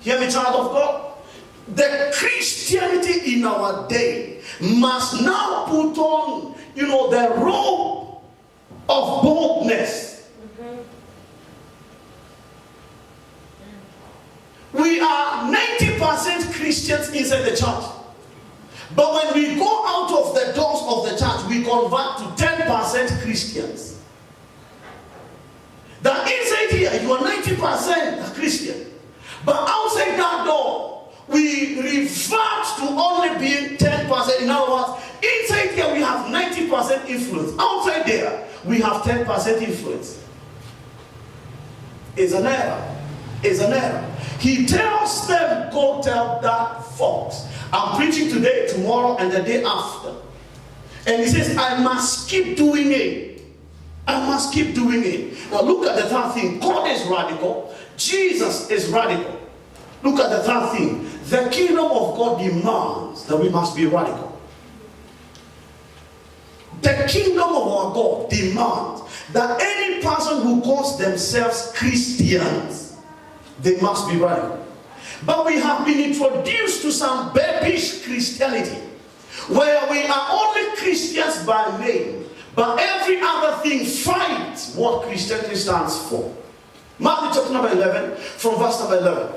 Hear me, child of God. The Christianity in our day must now put on, the robe of boldness. We are 90% Christians inside the church. But when we go out of the doors of the church, we convert to 10% Christians. That inside here, you are 90% Christian. But outside that door, we revert to only being 10%. In other words, inside here we have 90% influence. Outside there, we have 10% influence. It's an error. It's an error. He tells them, go tell that fox. I'm preaching today, tomorrow, and the day after. And he says, I must keep doing it. I must keep doing it. Now look at the third thing. God is radical. Jesus is radical. Look at the third thing. The kingdom of God demands that we must be radical. The kingdom of our God demands that any person who calls themselves Christians, they must be radical. But we have been introduced to some babyish Christianity, where we are only Christians by name, but every other thing fights what Christianity stands for. Matthew chapter number 11, from verse number 11.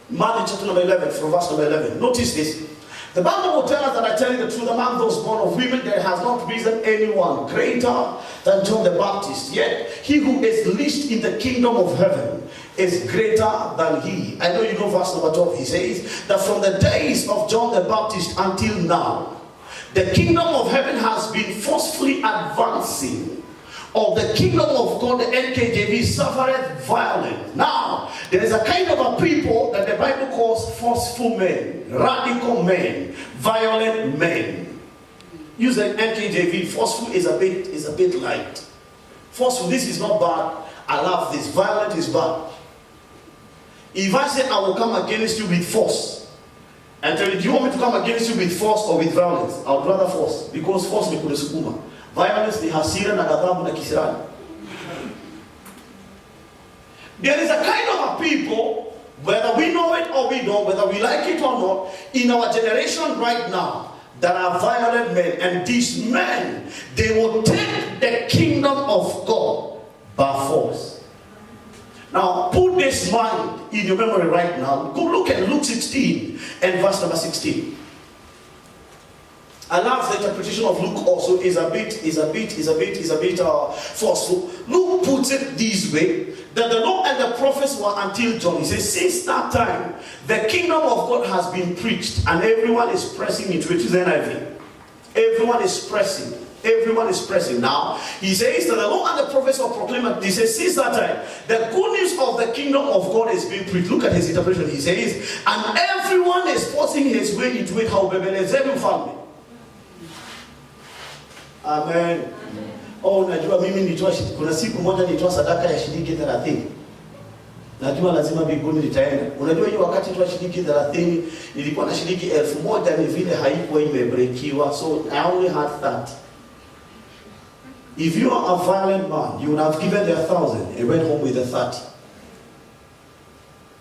Matthew chapter number 11, from verse number 11. Notice this. The Bible will tell us that I tell you the truth, among those born of women, there has not risen anyone greater than John the Baptist. Yet, he who is least in the kingdom of heaven is greater than he. I know you know verse number 12. He says that from the days of John the Baptist until now, the kingdom of heaven has been forcefully advancing. Of the kingdom of God, the NKJV, suffereth violence. Now, there is a kind of a people that the Bible calls forceful men, radical men, violent men. Use the NKJV. Forceful is a bit light. Forceful, this is not bad. I love this. Violent is bad. If I say I will come against you with force, and tell you, do you want me to come against you with force or with violence? I would rather force, because force ni kunisukuma. Violence ni hasira na ghadhabu na kisirani. There is a kind of a people, whether we know it or we don't, whether we like it or not, in our generation right now, that are violent men. And these men, they will take the kingdom of God by force. Now, put this mind in your memory right now. Go look at Luke 16 and verse number 16. I love the interpretation of Luke also is a bit forceful. Luke puts it this way, that the law and the prophets were until John. He says, since that time, the kingdom of God has been preached, and everyone is pressing into it. Is NIV. Everyone is pressing. Everyone is pressing. Now, he says that the law and the prophets were proclaimed. He says, since that time, the good news of the kingdom of God is being preached. Look at his interpretation. He says, and everyone is forcing his way into it. How Bebelezebub found me. Amen. Oh, najua mimi nitoa, kuna siku moja nitoa sadaka ya shilingi 30. Najua lazima mbinguni nitaenda. Unajua hiyo wakati nitoa shilingi 30 nilikuwa na shilingi 1000, ni vile haikuwa imebreakiwa, so I only had that. If you are a violent man, you would have given the 1,000 and went home with the 30.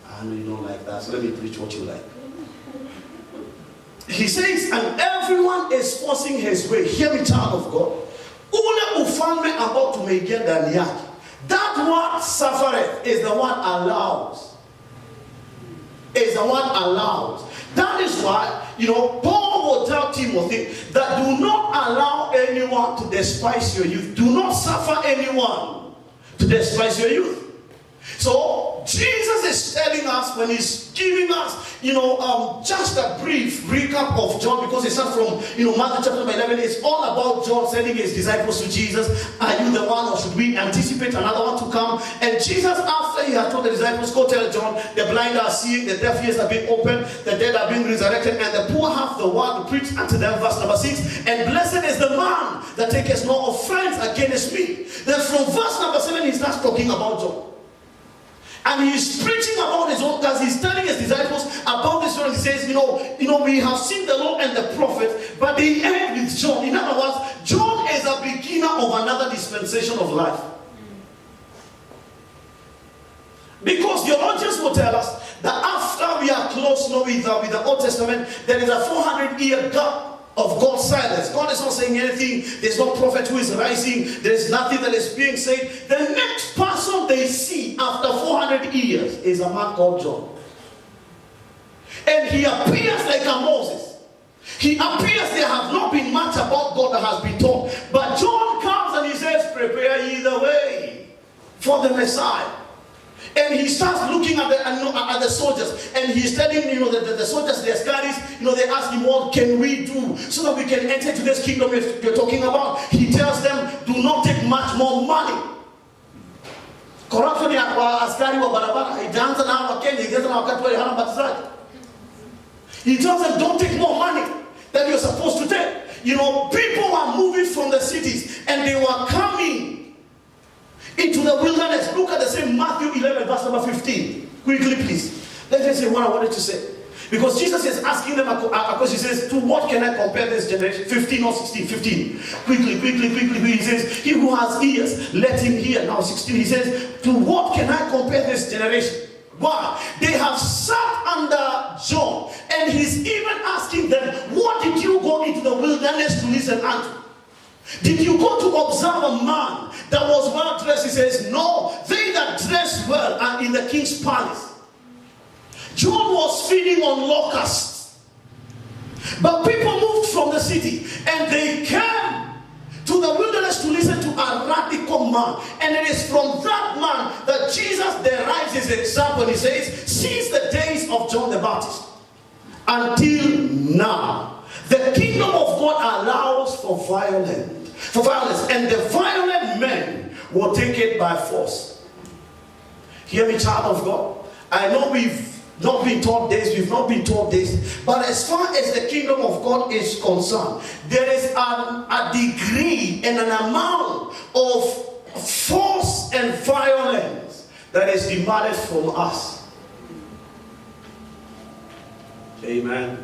I know you don't like that, so let me preach what you like. He says, and everyone is forcing his way. Hear me, child of God. Ule ufalme ambao tumeingia ndani yake. That one suffereth is the one allows. Is the one allows. That is why, Paul will tell Timothy that do not allow anyone to despise your youth. Do not suffer anyone to despise your youth. So Jesus is telling us, when he's giving us, just a brief recap of John, because it's not from, Matthew chapter 11. It's all about John sending his disciples to Jesus. Are you the one, or should we anticipate another one to come? And Jesus, after he had told the disciples, go tell John, the blind are seeing, the deaf ears are being opened, the dead are being resurrected, and the poor have the word to preach unto them. Verse number 6. And blessed is the man that taketh no offense against me. Then from verse number 7, he starts talking about John. And he's preaching about his own, because he's telling his disciples about this story. He says, we have seen the law and the prophet, but they end with John. In other words, John is a beginner of another dispensation of life. Because theologians will tell us that after we are close now with the Old Testament, there is a 400-year gap of God's silence. God is not saying anything. There's no prophet who is rising. There is nothing that is being said. The next person they see after 400 years is a man called John. And he appears like a Moses. He appears there have not been much about God that has been taught. But John comes and he says, prepare ye the way for the Messiah. And he starts looking at the soldiers, and he's telling the soldiers, the Ascaris, they ask him, what can we do so that we can enter into this kingdom you're talking about? He tells them, do not take much more money. Corruption ya askari wa barabara ijaanza na Wakenya, ijaanza na wakati wa hana batizaji. He tells them, don't take more money than you're supposed to take. People are moving from the cities, and they were coming into the wilderness. Look at the same Matthew 11 verse number 15. Quickly, please. Let me say what I wanted to say. Because Jesus is asking them, because he says, to what can I compare this generation? 15 or 16? 15. Quickly. He says, he who has ears, let him hear. Now 16, he says, to what can I compare this generation? Why? They have sat under John, and he's even asking them, what did you go into the wilderness to listen unto? Did you go to observe a man that was well dressed? He says, no, they that dress well are in the king's palace. John was feeding on locusts. But people moved from the city, and they came to the wilderness to listen to a radical man. And it is from that man that Jesus derives his example. He says, since the days of John the Baptist until now, the kingdom of God allows for violence, and the violent men will take it by force. Hear me, child of God. I know we've not been taught this, but as far as the kingdom of God is concerned, there is a degree and an amount of force and violence that is demanded from us. Amen.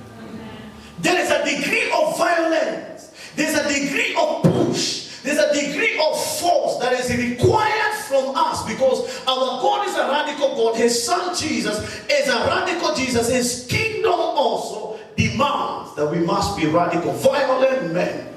There is a degree of violence. There's a degree of push. There's a degree of force that is required from us, because our God is a radical God. His son Jesus is a radical Jesus. His kingdom also demands that we must be radical. Violent men